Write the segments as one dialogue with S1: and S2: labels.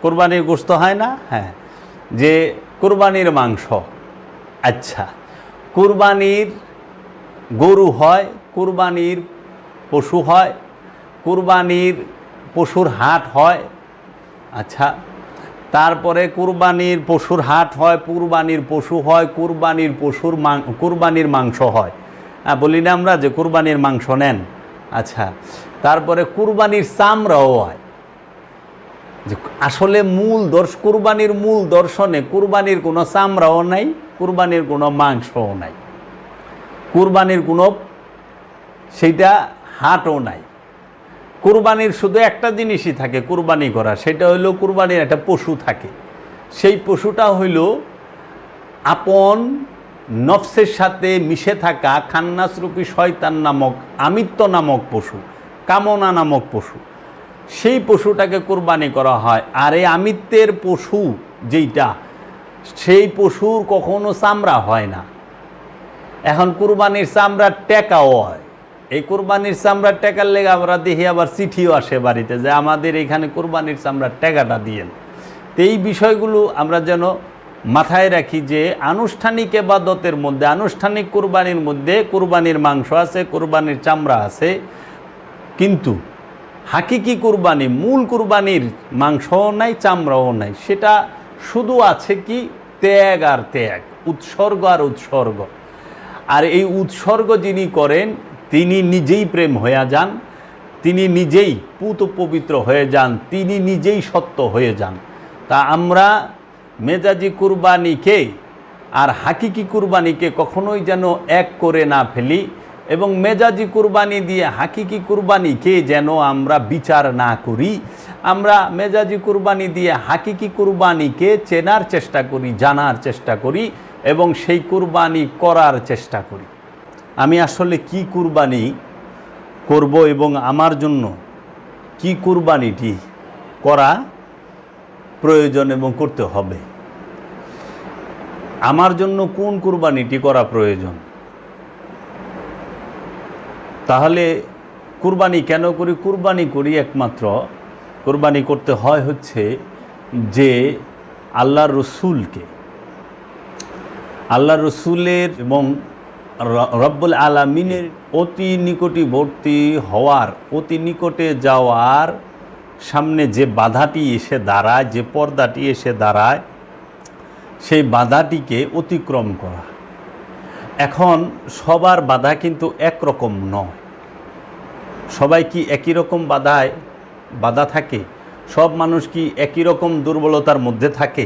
S1: কুরবানির গোশত হয় না? হ্যাঁ, যে কুরবানির মাংস। আচ্ছা, কুরবানির গরু হয়, কুরবানির পশু হয়, কুরবানির পশুর হাট হয়। আচ্ছা, তারপরে কুরবানির পশুর হাট হয়, কুরবানির পশু হয়, কুরবানির মাংস হয়। বলি না আমরা যে কুরবানির মাংস নেন। আচ্ছা, তারপরে কুরবানির চামড়াও হয়। যে আসলে কুরবানির মূল দর্শনে কুরবানির কোনো চামড়াও নাই, কুরবানির কোনো মাংসও নাই, কুরবানির কোনো সেইটা হাটও নাই। কুরবানির শুধু একটা জিনিসই থাকে কুরবানি করা, সেটা হইল কুরবানির একটা পশু থাকে। সেই পশুটা হইল আপন নফসের সাথে মিশে থাকা খান্নাসরূপী শয়তান নামক আমিত্ব নামক পশু, কামনা নামক পশু, সেই পশুটাকে কুরবানি করা হয়। আর এই আমিত্বের পশু যেইটা, সেই পশুর কখনো চামড়া হয় না। এখন কুরবানির চামড়ার টেকাও হয়। এই কুরবানির চামড়ার টেকার লেগে আমরা দেখি আবার চিঠিও আসে বাড়িতে যে আমাদের এখানে কুরবানির চামড়ার টেকাটা দিয়েন। তো এই বিষয়গুলো আমরা যেন মাথায় রাখি যে আনুষ্ঠানিক ইবাদতের মধ্যে, আনুষ্ঠানিক কুরবানির মধ্যে কুরবানির মাংস আছে, কুরবানির চামড়া আছে, কিন্তু হাকিকি কুরবানি, মূল কুরবানির মাংসও নাই, চামড়াও নাই। সেটা শুধু আছে কি ত্যাগ আর ত্যাগ, উৎসর্গ আর উৎসর্গ। আর এই উৎসর্গ যিনি করেন তিনি নিজেই প্রেম হয়ে যান, তিনি নিজেই পুত পবিত্র হয়ে যান, তিনি নিজেই সত্য হয়ে যান। তা আমরা মেজাজি কুরবানিকে আর হাকিকি কুরবানিকে কখনোই যেন এক করে না ফেলি, এবং মেজাজি কুরবানি দিয়ে হাকিকি কুরবানিকে যেন আমরা বিচার না করি। আমরা মেজাজি কুরবানি দিয়ে হাকিকি কুরবানিকে চেনার চেষ্টা করি, জানার চেষ্টা করি, এবং সেই কুরবানি করার চেষ্টা করি। আমি আসলে কি কুরবানি করব এবং আমার জন্য কি কুরবানিটি করা প্রয়োজন এবং করতে হবে, আমার জন্য কোন কুরবানিটি করা প্রয়োজন। তাহলে কুরবানি কেন করি? কুরবানি করি একমাত্র, কুরবানি করতে হয় হচ্ছে যে আল্লাহর রসুলকে, আল্লাহর রসুলের এবং রব্বুল আলামিনের অতি নিকটবর্তী হওয়ার, অতি নিকটে যাওয়ার সামনে যে বাধাটি এসে দাঁড়ায়, যে পর্দাটি এসে দাঁড়ায়, সেই বাধাটিকে অতিক্রম করা। এখন সবার বাধা কিন্তু একরকম নয়। সবাই কি একই রকম বাধা থাকে? সব মানুষ কি একই রকম দুর্বলতার মধ্যে থাকে?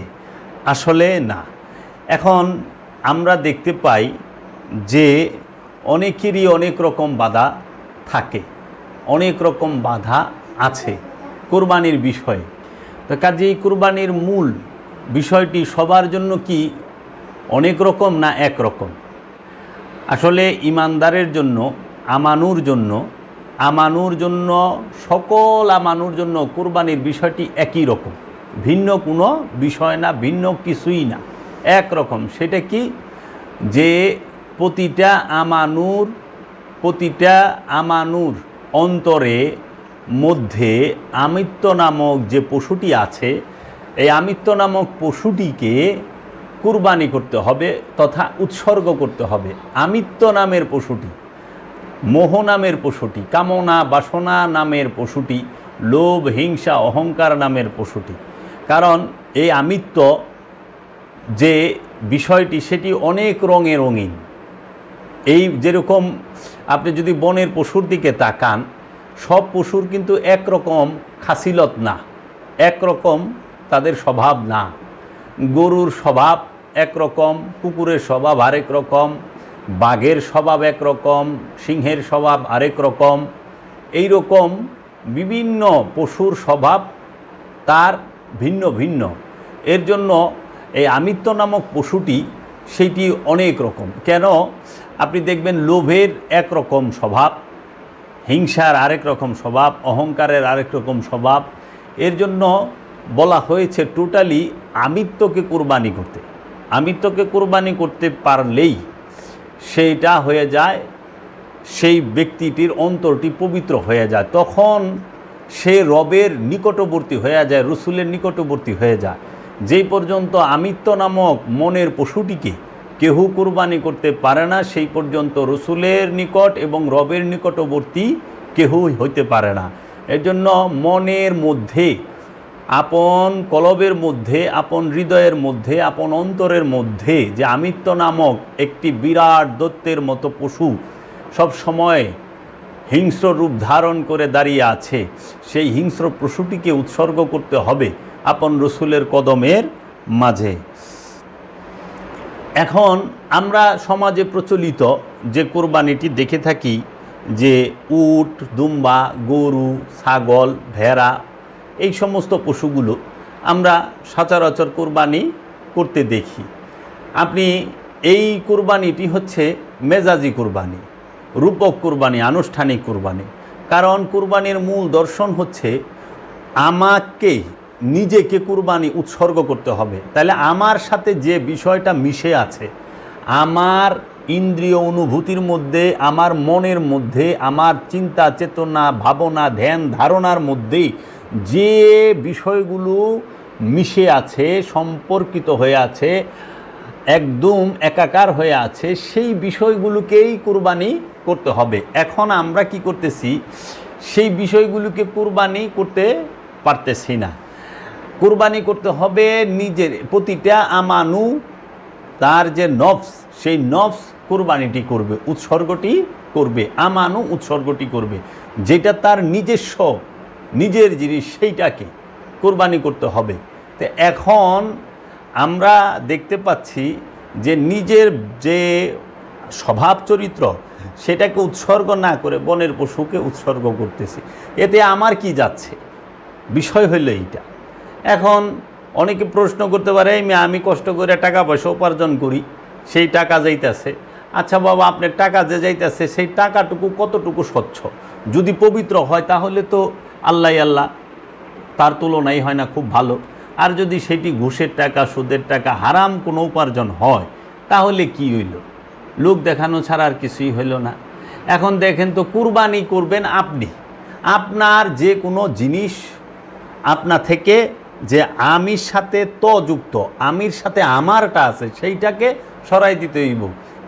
S1: আসলে না। এখন আমরা দেখতে পাই যে অনেকেরই অনেক রকম বাধা থাকে, অনেক রকম বাধা আছে কুরবানির বিষয়ে। তো কাজেই কুরবানির মূল বিষয়টি সবার জন্য কি অনেক রকম না এক রকম? আসলে ইমানদারের জন্য, আমানুর জন্য সকল আমানুর জন্য কুরবানির বিষয়টি একই রকম, ভিন্ন কোনো বিষয় না, ভিন্ন কিছুই না, একরকম। সেটা কি? যে প্রতিটা আমানুর অন্তরে মধ্যে আমিত্ব নামক যে পশুটি আছে, এই আমিত্ব নামক পশুটিকে কুরবানি করতে হবে তথা উৎসর্গ করতে হবে। আমিত্ব নামের পশুটি, মোহ নামের পশুটি, কামনা বাসনা নামের পশুটি, লোভ হিংসা অহংকার নামের পশুটি। কারণ এই আমিত্ব যে বিষয়টি সেটি অনেক রঙে রঙিন। এই যেরকম আপনি যদি বনের পশুর দিকে তাকান, সব পশুর কিন্তু একরকম খাসিলত না, একরকম তাদের স্বভাব না। গরুর স্বভাব একরকম, কুকুরের স্বভাব আরেক রকম, বাঘের স্বভাব একরকম, সিংহের স্বভাব আরেক রকম। এই রকম বিভিন্ন পশুর স্বভাব তার ভিন্ন ভিন্ন। এর জন্য এই আমিত্ব নামক পশুটি সেইটি অনেক রকম। কেন? আপনি দেখবেন লোভের একরকম স্বভাব, হিংসার আরেক রকম স্বভাব, অহংকারের আরেক রকম স্বভাব। এর জন্য বলা হয়েছে টোটালি আমিত্বকে কুরবানি করতে। আমিত্বকে কুরবানি করতে পারলেই সেইটা হয়ে যায়, সেই ব্যক্তিটির অন্তরটি পবিত্র হয়ে যায়। তখন সে রবের নিকটবর্তী হয়ে যায়, রসুলের নিকটবর্তী হয়ে যায়। যেই পর্যন্ত আমিত্ব নামক মনের পশুটিকে কেহ কুরবানি করতে পারে না, সেই পর্যন্ত রসুলের নিকট এবং রবের নিকটবর্তী কেহই হইতে পারে না। এর জন্য মনের মধ্যে, আপন কলবের মধ্যে, আপন হৃদয়ের মধ্যে, আপন অন্তরের মধ্যে যে আমিত্ব নামক একটি বিরাট দৈত্যের মতো পশু সব সময় হিংস্র রূপ ধারণ করে দাঁড়িয়ে আছে, সেই হিংস্র পশুটিকে উৎসর্গ করতে হবে আপন রসুলের কদমের মাঝে। এখন আমরা সমাজে প্রচলিত যে কোরবানিটি দেখে থাকি, যে উট, দুম্বা, গরু, ছাগল, ভেড়া, এই সমস্ত পশুগুলো আমরা সচরাচর কোরবানি করতে দেখি। আপনি এই কোরবানিটি হচ্ছে মেজাজি কোরবানি, রূপক কোরবানি, আনুষ্ঠানিক কোরবানি। কারণ কোরবানির মূল দর্শন হচ্ছে আমাকে নিজেকে কোরবানি উৎসর্গ করতে হবে। তাহলে আমার সাথে যে বিষয়টা মিশে আছে, আমার ইন্দ্রিয় অনুভূতির মধ্যে, আমার মনের মধ্যে, আমার চিন্তা চেতনা ভাবনা ধ্যান ধারণার মধ্যে যে বিষয়গুলো মিশে আছে, সম্পর্কিত হয়ে আছে, একদম একাকার হয়ে আছে, সেই বিষয়গুলোকেই কুরবানি করতে হবে। এখন আমরা কি করতেছি, সেই বিষয়গুলোকে কুরবানি করতে পারতেছি না। কুরবানি করতে হবে নিজের প্রতিটা আমানু, তার যে নফস, সেই নফস কুরবানিটি করবে, উৎসর্গটি করবে, আমানু উৎসর্গটি করবে, যেটা তার নিজস্ব নিজের জিনিস, সেইটাকে কুরবানি করতে হবে। তো এখন আমরা দেখতে পাচ্ছি যে নিজের যে স্বভাব চরিত্র, সেটাকে উৎসর্গ না করে বনের পশুকে উৎসর্গ করতেছি। এতে আমার কি যাচ্ছে? বিষয় হইল এইটা। এখন অনেকে প্রশ্ন করতে পারে, আমি কষ্ট করে টাকা পয়সা উপার্জন করি, সেই টাকা যাইতেছে। আচ্ছা বাবা, আপনার টাকা যে যাইতেছে, সেই টাকাটুকু কতটুকু স্বচ্ছ? যদি পবিত্র হয় তাহলে তো আল্লাহ আল্লাহ, তার তুলনাই হয় না, খুব ভালো। আর যদি সেটি ঘুষের টাকা, সুদের টাকা, হারাম কোনো উপার্জন হয়, তাহলে কি হইল? লোক দেখানো ছাড়া আর কিছুই হইল না। এখন দেখেন তো, কুরবানি করবেন আপনি, আপনার যে কোনো জিনিস আপনা থেকে যে আমির সাথে যুক্ত, আমির সাথে আমারটা আছে, সেইটাকে সরাই দিতে হইব।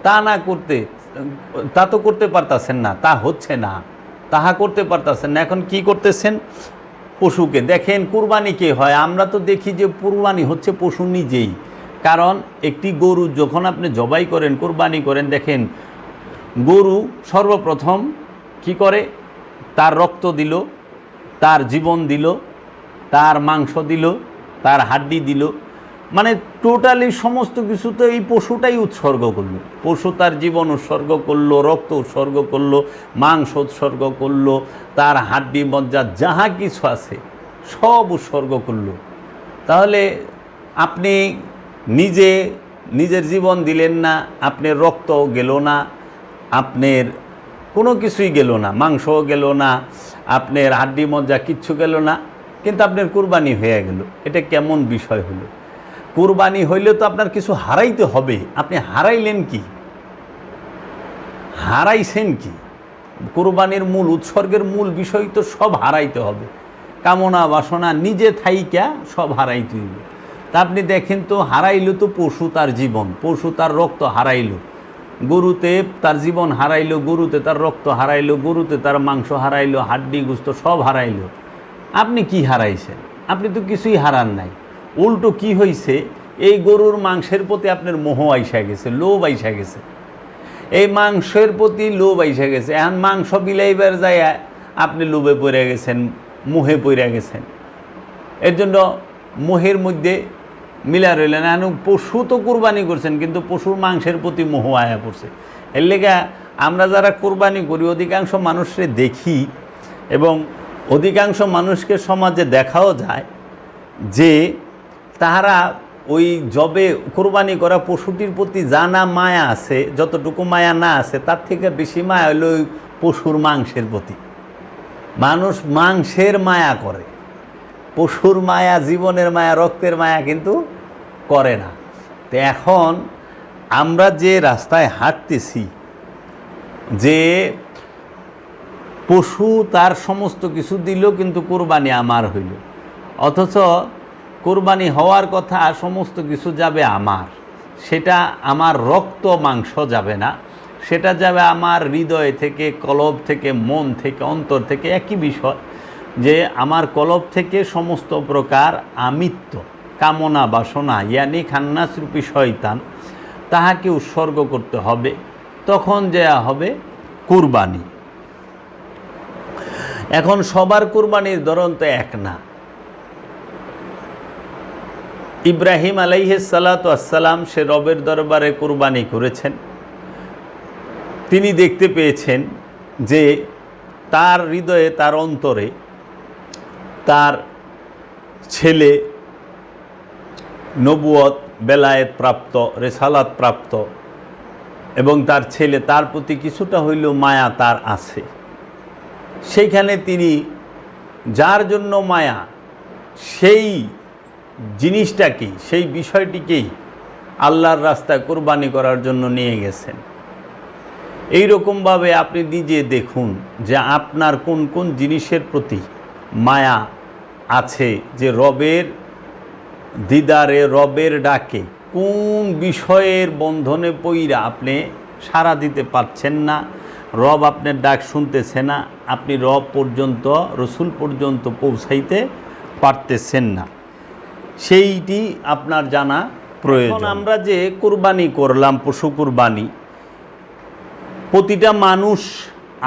S1: তা না করতে, তা তো করতে পারতেছেন না, তা হচ্ছে না, তাহা করতে পারতেছেন না। এখন কি করতেছেন? পশুকে দেখেন, কুরবানি কে হয়? আমরা তো দেখি যে কুরবানি হচ্ছে পশু নিজেই। কারণ একটি গরু যখন আপনি জবাই করেন, কুরবানি করেন, দেখেন গরু সর্বপ্রথম কি করে? তার রক্ত দিল, তার জীবন দিল, তার মাংস দিল, তার হাড্ডি দিল, মানে টোটালি সমস্ত কিছু তো এই পশুটাই উৎসর্গ করলো। পশু তার জীবন উৎসর্গ করলো, রক্ত উৎসর্গ করলো, মাংস উৎসর্গ করলো, তার হাড্ডি মজ্জা যাহা কিছু আছে সব উৎসর্গ করলো। তাহলে আপনি নিজের জীবন দিলেন না, আপনার রক্ত গেল না, আপনার কোনো কিছুই গেল না, মাংসও গেল না, আপনার হাড্ডি মজ্জা কিচ্ছু গেল না, কিন্তু আপনার কুরবানি হয়ে গেল। এটা কেমন বিষয় হলো? কুরবানি হইলে তো আপনার কিছু হারাইতে হবে। আপনি হারাইলেন কি? হারাইছেন কি? কুরবানির মূল, উৎসর্গের মূল বিষয় তো সব হারাইতে হবে। কামনা বাসনা নিজে থাইকা সব হারাইতে হইবে। তা আপনি দেখেন তো, হারাইল তো পশু তার জীবন, পশু তার রক্ত হারাইল, গরুতে তার জীবন হারাইল, গরুতে তার রক্ত হারাইল, গরুতে তার মাংস হারাইল, হাড্ডি গুস্ত সব হারাইল। আপনি কি হারাইছেন? আপনি তো কিছুই হারান নাই। উল্টো কি হয়েছে, এই গরুর মাংসের প্রতি আপনার মোহ আইসা গেছে, লোভ আইসা গেছে। এই মাংসের প্রতি লোভ আইসা গেছে। এখন মাংস বিলাইবার যায় আপনি লোভে পড়ে গেছেন, মোহে পড়ে গেছেন। এর জন্য মোহের মধ্যে মিলা রইলেন। এখন পশু তো কোরবানি করছেন, কিন্তু পশুর মাংসের প্রতি মোহ আয়া পড়ছে। এর লেগে আমরা যারা কোরবানি করি, অধিকাংশ মানুষরে দেখি এবং অধিকাংশ মানুষকে সমাজে দেখাও যায় যে তাহারা ওই জবে কোরবানি করা পশুটির প্রতি যা না মায়া আছে, যতটুকু মায়া না আছে, তার থেকে বেশি মায়া হলো ওই পশুর মাংসের প্রতি। মানুষ মাংসের মায়া করে, পশুর মায়া, জীবনের মায়া, রক্তের মায়া কিন্তু করে না। তো এখন আমরা যে রাস্তায় হাঁটতেছি, যে পশু তার সমস্ত কিছু দিল, কিন্তু কুরবানি আমার হইল। অথচ কুরবানি হওয়ার কথা সমস্ত কিছু যাবে আমার, সেটা আমার রক্ত মাংস যাবে না, সেটা যাবে আমার হৃদয় থেকে, কলব থেকে, মন থেকে, অন্তর থেকে। একই বিষয় যে আমার কলব থেকে সমস্ত প্রকার আমিত্ব, কামনা, বাসনা, ইয়ানি খান্নাসরূপী শয়তান, তাহাকে উৎসর্গ করতে হবে। তখন দেয়া হবে কুরবানি। এখন সবার কুরবানির ধরন তো এক না। ইব্রাহিম আলাইহিস সালাতু ওয়াসসালাম সে রবের দরবারে কুরবানি করেছেন। তিনি দেখতে পেয়েছেন যে তার হৃদয়ে, তার অন্তরে তার ছেলে নবুয়ত, বেলায়েত প্রাপ্ত, রেসালাত প্রাপ্ত, এবং তার ছেলে, তার প্রতি কিছুটা হইলেও মায়া তার আছে। সেইখানে তিনি যার জন্য মায়া, সেই জিনিসটাকেই, সেই বিষয়টিকেই আল্লাহর রাস্তায় কুরবানি করার জন্য নিয়ে গেছেন। এই রকমভাবে আপনি নিজে দেখুন যে আপনার কোন কোন জিনিসের প্রতি মায়া আছে, যে রবের দিদারে, রবের ডাকে কোন বিষয়ের বন্ধনে পইরা আপনি সাড়া দিতে পারছেন না, রব আপনার ডাক শুনতেছে না, আপনি রব পর্যন্ত, রসুল পর্যন্ত পৌঁছাইতে পারতেছেন না, সেইটি আপনার জানা প্রয়োজন। আমরা যে কুরবানি করলাম, পশু কুরবানি, প্রতিটা মানুষ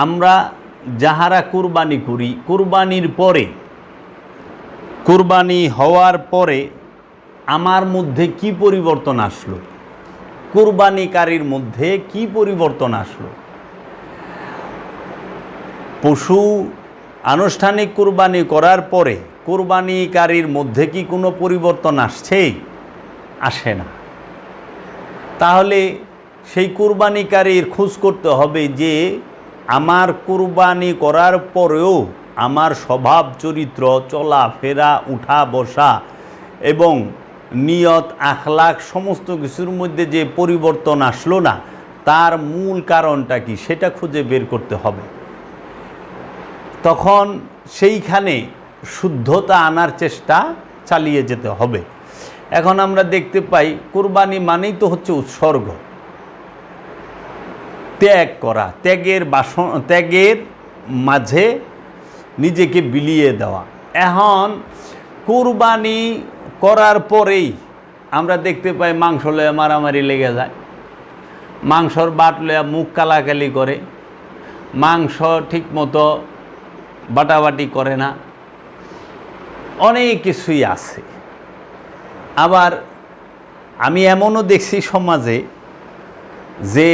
S1: আমরা যাহারা কুরবানি করি, কুরবানির পরে, কুরবানি হওয়ার পরে আমার মধ্যে কি পরিবর্তন আসলো, কুরবানিকারীর মধ্যে কি পরিবর্তন আসলো। পশু আনুষ্ঠানিক কুরবানি করার পরে কুরবানিকারীর মধ্যে কি কোনো পরিবর্তন আসছে? আসে না। তাহলে সেই কুরবানিকারীর খোঁজ করতে হবে যে আমার কুরবানি করার পরেও আমার স্বভাব চরিত্র, চলাফেরা, উঠা বসা এবং নিয়ত, আখলাক সমস্ত কিছুর মধ্যে যে পরিবর্তন আসলো না, তার মূল কারণটা কি সেটা খুঁজে বের করতে হবে। তখন সেইখানে শুদ্ধতা আনার চেষ্টা চালিয়ে যেতে হবে। এখন আমরা দেখতে পাই কুরবানি মানেই তো হচ্ছে উৎসর্গ, ত্যাগ করা, ত্যাগের মাঝে নিজেকে বিলিয়ে দেওয়া। এখন কুরবানি করার পরেই আমরা দেখতে পাই মাংস লয়ে মারামারি লেগে যায়, মাংসর বাট লয়া মুখ কালাকালি করে, মাংস ঠিকমতো বাটাবাটি করে না, অনেক কিছুই আছে। আবার আমি এমনও দেখছি সমাজে যে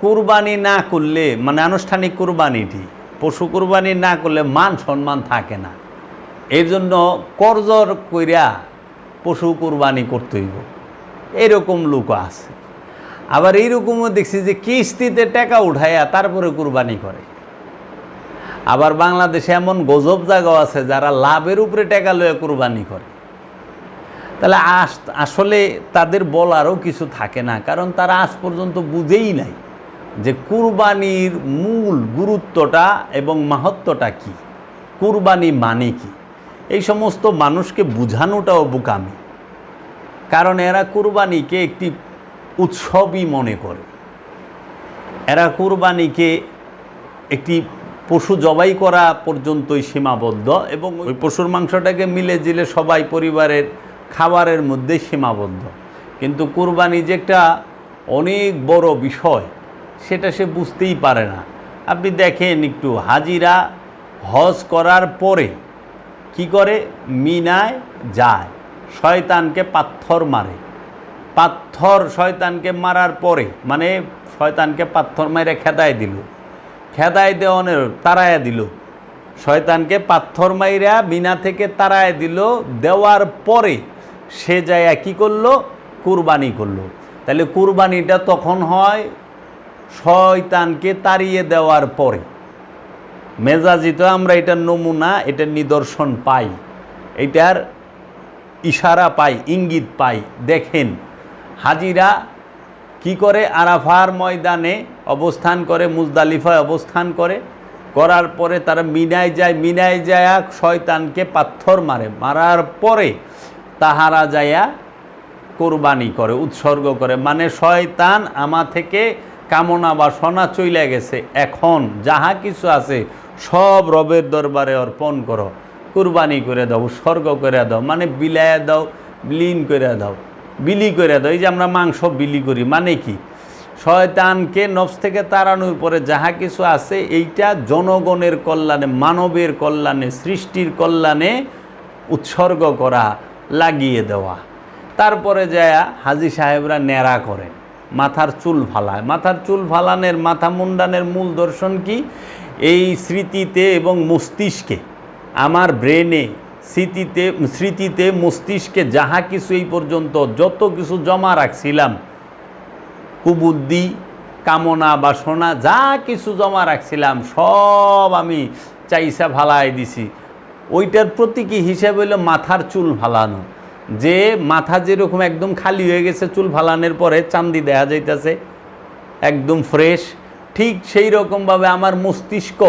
S1: কুরবানি না করলে, মানে আনুষ্ঠানিক কুরবানিটি, পশু কুরবানি না করলে মান সম্মান থাকে না, এর জন্য করজর কইরা পশু কুরবানি করতে হইব, এরকম লোক আছে। আবার এইরকমও দেখছি যে কিস্তিতে টাকা উঠাইয়া তারপরে কুরবানি করে। আবার বাংলাদেশে এমন গজব জায়গা আছে যারা লাভের উপরে টাকা লয়ে কুরবানি করে। তাহলে আসলে তাদের বলারও কিছু থাকে না, কারণ তারা আজ পর্যন্ত বুঝেই নাই যে কুরবানির মূল গুরুত্বটা এবং মাহাত্ম্যটা কি, কুরবানি মানে কি। এই সমস্ত মানুষকে বুঝানোটাও বোকামি, কারণ এরা কুরবানিকে একটি উৎসবই মনে করে। এরা কুরবানিকে একটি পশু জবাই করা পর্যন্তই সীমাবদ্ধ, এবং ওই পশুর মাংসটাকে মিলে জিলে সবাই পরিবারের খাবারের মধ্যে সীমাবদ্ধ। কিন্তু কুরবানি যে একটা অনেক বড় বিষয়, সেটা সে বুঝতেই পারে না। আপনি দেখেন একটু, হাজিরা হজ করার পরে কি করে? মিনায় যায়, শয়তানকে পাথর মারে। পাথর শয়তানকে মারার পরে, মানে শয়তানকে পাথর মেরে খেদায় দিল, খেদায় দেওয়ানের তাড়ায় দিল, শয়তানকে পাথর মাইরা মিনা থেকে তাড়ায় দিল, দেওয়ার পরে সে যায় কি করলো? কুরবানি করলো। তাহলে কুরবানিটা তখন হয় শয়তানকে তাড়িয়ে দেওয়ার পরে। মেজাজি তো আমরা এটার নমুনা, এটার নিদর্শন পাই, এটার ইশারা পাই, ইঙ্গিত পাই। দেখেন হাজিরা কি করে? আরাফার ময়দানে অবস্থান করে, মুজদালিফায় অবস্থান করে, করার পরে তারা মিনায় যায় শয়তানকে পাথর মারার পরে তাহারা যায়া কোরবানি করে, উৎসর্গ করে। মানে শয়তান আমা থেকে কামনা বাসনা চইলা গেছে, এখন যাহা কিছু আছে সব রবের দরবারে অর্পণ করো, কুরবানি করে দাও, উৎসর্গ করে দাও, মানে বিলায়া দাও, বিলীন করে দাও, বিলি করে দাও। এই যে আমরা মাংস বিলি করি, মানে কি? শয়তানকে নফস থেকে তাড়ানোর পরে যাহা কিছু আছে এইটা জনগণের কল্যাণে, মানবের কল্যাণে, সৃষ্টির কল্যাণে উৎসর্গ করা, লাগিয়ে দেওয়া। তারপরে যায় হাজী সাহেবরা ন্যাড়া করেন, মাথার চুল ফালায়। মাথার চুল ফালানের, মাথা মুন্ডানের মূল দর্শন কি? এই স্মৃতিতে এবং মস্তিষ্কে, আমার ব্রেনে, স্মৃতিতে মস্তিষ্কে যাহা কিছু এই পর্যন্ত যত কিছু জমা রাখছিলাম, কুবুদ্ধি, কামনা বাসনা, যা কিছু জমা রাখছিলাম সব আমি চাইসা ফালাই দিছি। ওইটার প্রতীকী হিসাবে হলো মাথার চুল ফালানো। যে মাথা যেরকম একদম খালি হয়ে গেছে চুল ফালানোর পরে, চান্দি দেখা যাইতেছে একদম ফ্রেশ, ঠিক সেই রকমভাবে আমার মস্তিষ্ক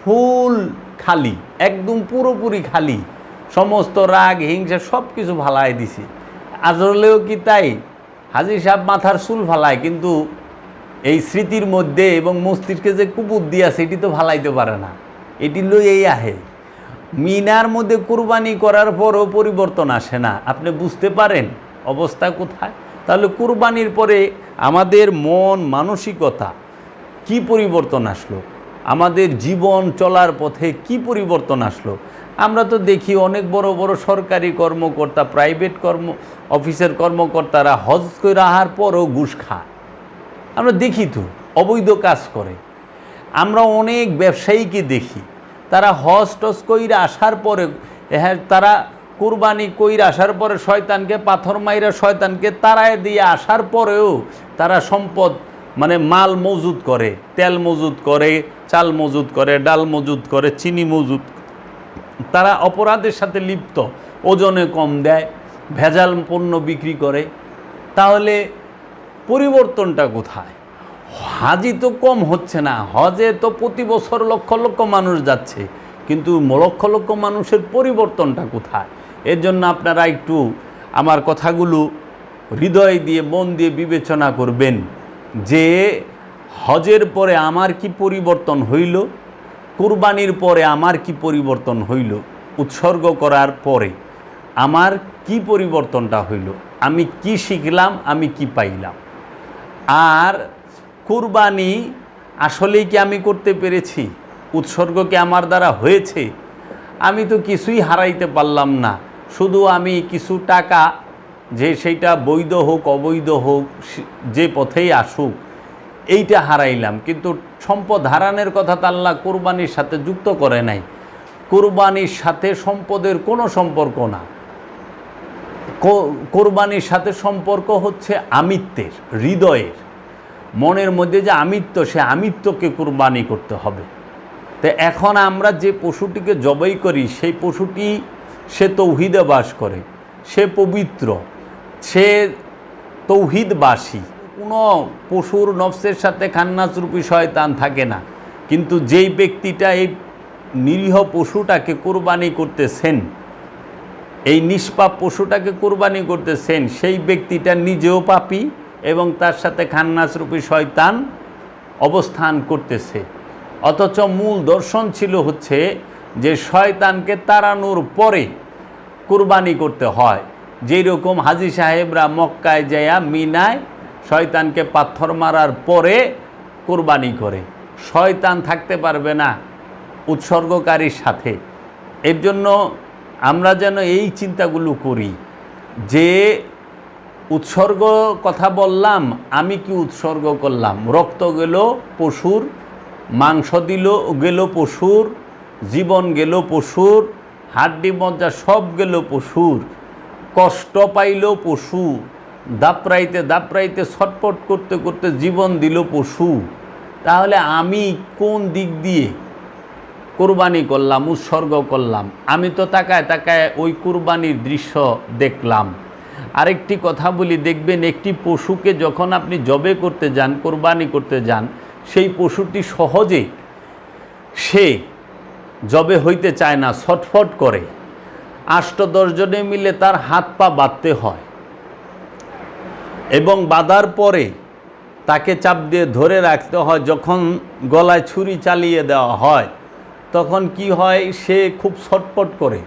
S1: ফুল খালি, একদম পুরোপুরি খালি, সমস্ত রাগ হিংসা সব কিছু ফালাই দিছি। আসলেও কি তাই? হাজী সাহেব মাথার চুল ফালায়, কিন্তু এই স্মৃতির মধ্যে এবং মস্তিষ্কে যে কুবুদ্ধি আছে এটি তো ফালাইতে পারে না, এটি লইয়েই আহে। মিনার মধ্যে কুরবানি করার পরও পরিবর্তন আসে না। আপনি বুঝতে পারেন অবস্থা কোথায়? তাহলে কুরবানির পরে আমাদের মন মানসিকতা কি পরিবর্তন আসলো, আমাদের জীবন চলার পথে কি পরিবর্তন আসলো? আমরা তো দেখি অনেক বড় বড় সরকারি কর্মকর্তা, প্রাইভেট অফিসের কর্মকর্তারা হজ করে আসার পরও ঘুষ খায়। আমরা দেখি তো অবৈধ কাজ করে। আমরা অনেক ব্যবসায়ীকে দেখি, তারা হজ টজ কইরা আসার পরে, হ্যাঁ, তারা কুরবানি কইরা আসার পরে শয়তানকে পাথর মাইরা শয়তানকে তাড়ায় দিয়ে আসার পরেও তারা সম্পদ, মানে মাল মজুদ করে, তেল মজুদ করে, চাল মজুদ করে, ডাল মজুদ করে, চিনি মজুদ। তারা অপরাধের সাথে লিপ্ত, ওজনে কম দেয়, ভেজাল পণ্য বিক্রি করে। তাহলে পরিবর্তনটা কোথায়? হাজি তো কম হচ্ছে না, হজে তো প্রতি বছর লক্ষ লক্ষ মানুষ যাচ্ছে, কিন্তু লক্ষ লক্ষ মানুষের পরিবর্তনটা কোথায়? এর জন্য আপনারা একটু আমার কথাগুলো হৃদয় দিয়ে, মন দিয়ে বিবেচনা করবেন যে হজের পরে আমার কি পরিবর্তন হইল, কুরবানির পরে আমার কি পরিবর্তন হইল, উৎসর্গ করার পরে আমার কি পরিবর্তনটা হইল, আমি কি শিখলাম, আমি কি পাইলাম। আর কুরবানি আসলেই কি আমি করতে পেরেছি? উৎসর্গ কি আমার দ্বারা হয়েছে? আমি তো কিছুই হারাইতে পারলাম না, শুধু আমি কিছু টাকা, যে সেইটা বৈধ হোক অবৈধ হোক, যে পথেই আসুক, এইটা হারাইলাম। কিন্তু সম্পদ হারানোর কথা তো আল্লাহ কুরবানির সাথে যুক্ত করে নাই। কুরবানির সাথে সম্পদের কোনো সম্পর্ক না। কোরবানির সাথে সম্পর্ক হচ্ছে আমিত্বের, হৃদয়ের, মনের মধ্যে যে আমিত্ব, সে আমিত্বকে কুরবানি করতে হবে। তো এখন আমরা যে পশুটিকে জবাই করি, সেই পশুটি সে তৌহিদে বাস করে, সে পবিত্র, সে তৌহিদবাসী। কোনো পশুর নফসের সাথে খান্নাসরূপী শয়তান থাকে না। কিন্তু যেই ব্যক্তিটা এই নিরীহ পশুটাকে কুরবানি করতেছেন, এই নিষ্পাপ পশুটাকে কুরবানি করতেছেন, সেই ব্যক্তিটা নিজেও পাপী এবং তার সাথে খান্নাসরূপী শয়তান অবস্থান করতেছে। অথচ মূল দর্শন ছিল হচ্ছে যে শয়তানকে তাড়ানোর পরে কুরবানি করতে হয়। যেই রকম হাজী সাহেবরা মক্কায় যায়া মিনায় শয়তানকে পাথর মারার পরে কুরবানি করে, শয়তান থাকতে পারবে না উৎসর্গকারীর সাথে। এর জন্য আমরা যেন এই চিন্তাগুলো করি যে উৎসর্গ কথা বললাম, আমি কি উৎসর্গ করলাম? রক্ত গেল পশুর, মাংস গেল পশুর, জীবন গেল পশুর, হাড্ডি মজ্জা সব গেল পশুর, কষ্ট পাইল পশু, দাপড়াইতে দাপড়াইতে ছটপট করতে করতে জীবন দিল পশু। তাহলে আমি কোন দিক দিয়ে কুরবানি করলাম, উৎসর্গ করলাম? আমি তো তাকায় তাকায় ওই কুরবানির দৃশ্য দেখলাম। আরেকটি কথা বলি, দেখবেন একটি পশুকে যখন আপনি জবে করতে যান, কুরবানি করতে যান, সেই পশুটি সহজে সে জবে হইতে চায় না, ছটফট করে, 8-10 জনে মিলে তার হাত পা বাঁধতে হয় এবং বাঁধার পরে তাকে চাপ দিয়ে ধরে রাখতে হয়। যখন গলায় ছুরি চালিয়ে দেওয়া হয় তখন কি হয়, সে খুব ছটফট করে।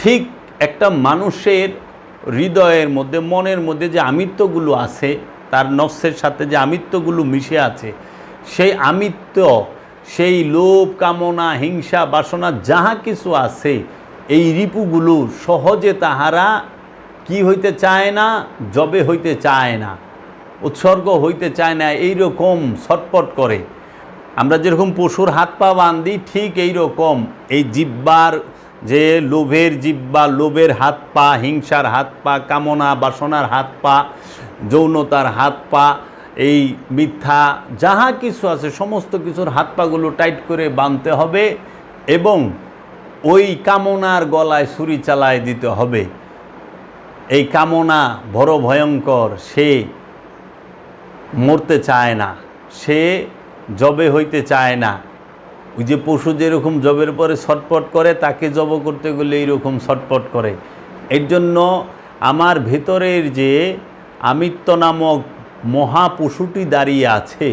S1: ঠিক একটা মানুষের হৃদয়ের মধ্যে, মনের মধ্যে যে আমিত্বগুলো আছে, তার নফসের সাথে যে আমিত্বগুলো মিশে আছে, সেই আমিত্ব, সেই লোভ, কামনা, হিংসা, বাসনা যাহা কিছু আছে, এই রিপুগুলো সহজে তাহারা কি হইতে চায় না, জবে হইতে চায় না, উৎসর্গ হইতে চায় না, এইরকম ছটপট করে। আমরা যেরকম পশুর হাত পা বাঁধি, ঠিক এই রকম এই জিহ্বার যে লোভের জিহ্বা, লোভের হাত পা, হিংসার হাত পা, কামনা বাসনার হাত পা, যৌনতার হাত পা, এই মিথ্যা যাহা কিছু আছে সমস্ত কিছুর হাত পাগুলো টাইট করে বাঁধতে হবে এবং ওই কামনার গলায় ছুরি চালায় দিতে হবে। এই কামনা বড় ভয়ঙ্কর, সে মরতে চায় না, সে জবে হইতে চায় না। ওই যে পশু যেরকম জবের পরে ছটপট করে, তাকে জব করতে গেলে এইরকম ছটপট করে। এর জন্য আমার ভেতরের যে আমিত্ব নামক মহাপশুটি দাঁড়িয়ে আছে,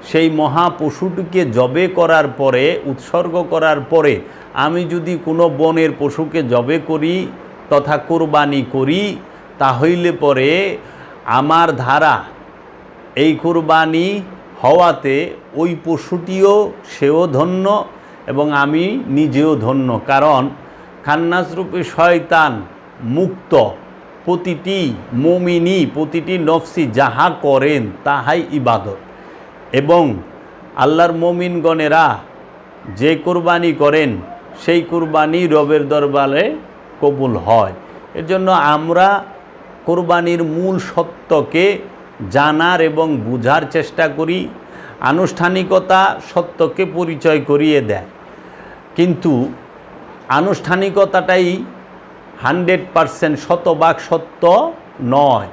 S1: সেই মহাপশুটিকে জবে করার পরে, উৎসর্গ করার পরে, আমি যদি কোনো বনের পশুকে জবে করি তথা কোরবানি করি, তাহলে পরে আমার ধারা এই কোরবানি হওয়াতে ওই পশুটিও, সেও ধন্য এবং আমি নিজেও ধন্য। কারণ খান্নাসরূপী শয়তান মুক্ত, প্রতিটি মুমিনি, প্রতিটি নফসি যাহা করেন তাহাই ইবাদত। এবং আল্লাহর মুমিনগণেরা যে কোরবানি করেন সেই কোরবানি রবের দরবারে কবুল হয়। এর জন্য আমরা কোরবানির মূল সত্যকে জানার এবং বুঝার চেষ্টা করি। আনুষ্ঠানিকতা সত্যকে পরিচয় করিয়ে দেয়, কিন্তু আনুষ্ঠানিকতাটাই 100% শতভাগ সত্য নয়,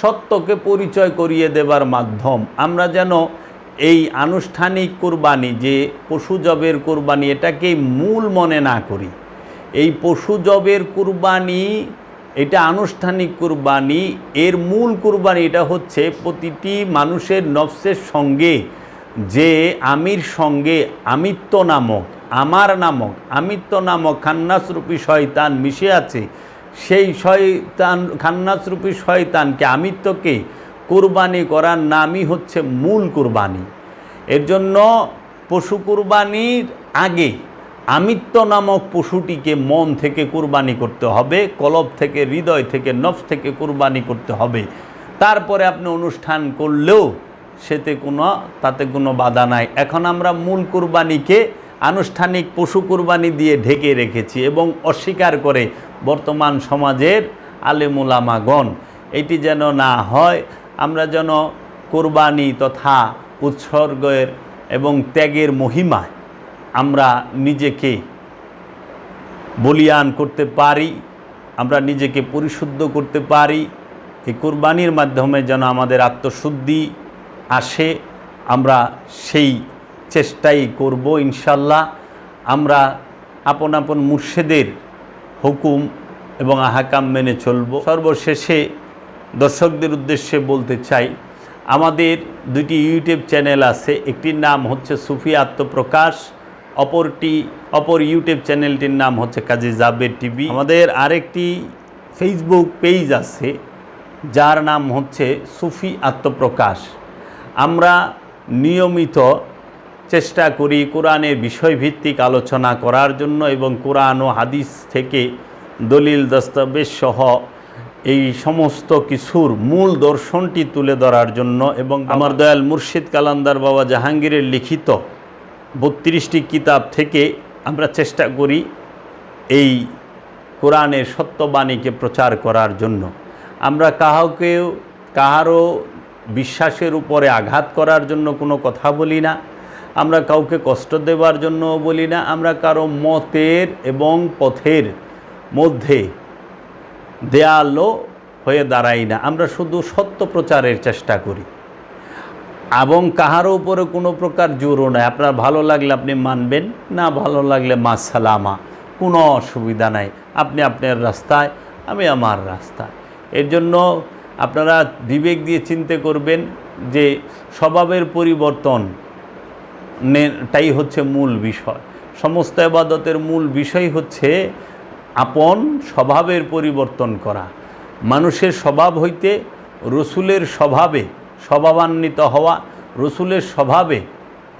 S1: সত্যকে পরিচয় করিয়ে দেবার মাধ্যম। আমরা যেন এই আনুষ্ঠানিক কোরবানি, যে পশু জবের কোরবানি, এটাকে মূল মনে না করি। এই পশু জবের কোরবানি এটা আনুষ্ঠানিক কুরবানি, এর মূল কুরবানি এটা হচ্ছে প্রতিটি মানুষের নফসের সঙ্গে যে আমির সঙ্গে আমিত্ব নামক, আমার নামক, আমিত্ব নামক খান্নাসরূপী শয়তান মিশে আছে, সেই শয়তান, খান্নাসরূপী শয়তানকে, আমিত্বকে কুরবানি করার নামই হচ্ছে মূল কুরবানি। এর জন্য পশু কুরবানির আগে আমিত্ব নামক পশুটিকে মন থেকে কুরবানি করতে হবে, কলব থেকে, হৃদয় থেকে, নফস থেকে কুরবানি করতে হবে। তারপরে আপনি অনুষ্ঠান করলেও তাতে কোনো বাধা নাই। এখন আমরা মূল কুরবানিকে আনুষ্ঠানিক পশু কুরবানি দিয়ে ঢেকে রেখেছি এবং অস্বীকার করে বর্তমান সমাজের আলেম উলামাগণ। এটি যেন না হয়, আমরা যেন কুরবানি তথা উৎসর্গের এবং ত্যাগের মহিমায় আমরা নিজেকে বলিয়ান করতে পারি, আমরা নিজেকে পরিশুদ্ধ করতে পারি। এই কুরবানির মাধ্যমে যেন আমাদের আত্মশুদ্ধি আসে, আমরা সেই চেষ্টাই করব ইনশাল্লাহ। আমরা আপন আপন মুর্শিদের হুকুম এবং আহকাম মেনে চলব। সর্বশেষে দর্শকদের উদ্দেশ্যে বলতে চাই, আমাদের দুটি ইউটিউব চ্যানেল আছে, একটির নাম হচ্ছে সুফি আত্মপ্রকাশ, অপর ইউটিউব চ্যানেলটির নাম হচ্ছে কাজী জাবের টিভি। আমাদের আরেকটি ফেসবুক পেজ আছে যার নাম হচ্ছে সুফি আত্মপ্রকাশ। আমরা নিয়মিত চেষ্টা করি কোরআনের বিষয়ভিত্তিক আলোচনা করার জন্য এবং কোরআন ও হাদিস থেকে দলিল দস্তাবেজ সহ এই সমস্ত কিছুর মূল দর্শনটি তুলে ধরার জন্য এবং আমার দয়াল মুর্শিদ কালান্দার বাবা জাহাঙ্গীরের লিখিত 32টি কিতাব থেকে আমরা চেষ্টা করি এই কোরআনের সত্যবাণীকে প্রচার করার জন্য। আমরা কাহারও বিশ্বাসের উপরে আঘাত করার জন্য কোনো কথা বলি না, আমরা কাউকে কষ্ট দেবার জন্য বলি না, আমরা কারো মতের এবং পথের মধ্যে দেয়ালও হয়ে দাঁড়াই না, আমরা শুধু সত্য প্রচারের চেষ্টা করি। এবং কাহারও উপরে কোনো প্রকার জোরও নাই। আপনার ভালো লাগলে আপনি মানবেন, না ভালো লাগলে মাসালামা, কোনো অসুবিধা নাই। আপনি আপনার রাস্তায়, আমি আমার রাস্তায়। এর জন্য আপনারা বিবেক দিয়ে চিন্তা করবেন যে স্বভাবের পরিবর্তন টাই হচ্ছে মূল বিষয়। সমস্ত ইবাদতের মূল বিষয় হচ্ছে আপন স্বভাবের পরিবর্তন করা। মানুষের স্বভাব হইতে রসুলের স্বভাবে স্বভাবান্বিত হওয়া, রসুলের স্বভাবে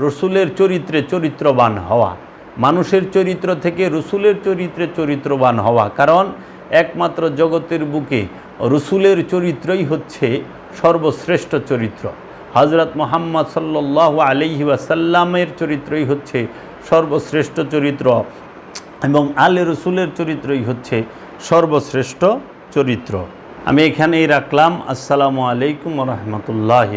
S1: রসুলের চরিত্রে চরিত্রবান হওয়া, মানুষের চরিত্র থেকে রসুলের চরিত্রে চরিত্রবান হওয়া। কারণ একমাত্র জগতের বুকে রসুলের চরিত্রই হচ্ছে সর্বশ্রেষ্ঠ চরিত্র। হজরত মুহাম্মদ সাল্লাল্লাহু আলাইহি ওয়াসাল্লামের চরিত্রই হচ্ছে সর্বশ্রেষ্ঠ চরিত্র এবং আলে রসুলের চরিত্রই হচ্ছে সর্বশ্রেষ্ঠ চরিত্র। আমি এখানেই রাখলাম। আসসালামু আলাইকুম ওয়া রাহমাতুল্লাহি।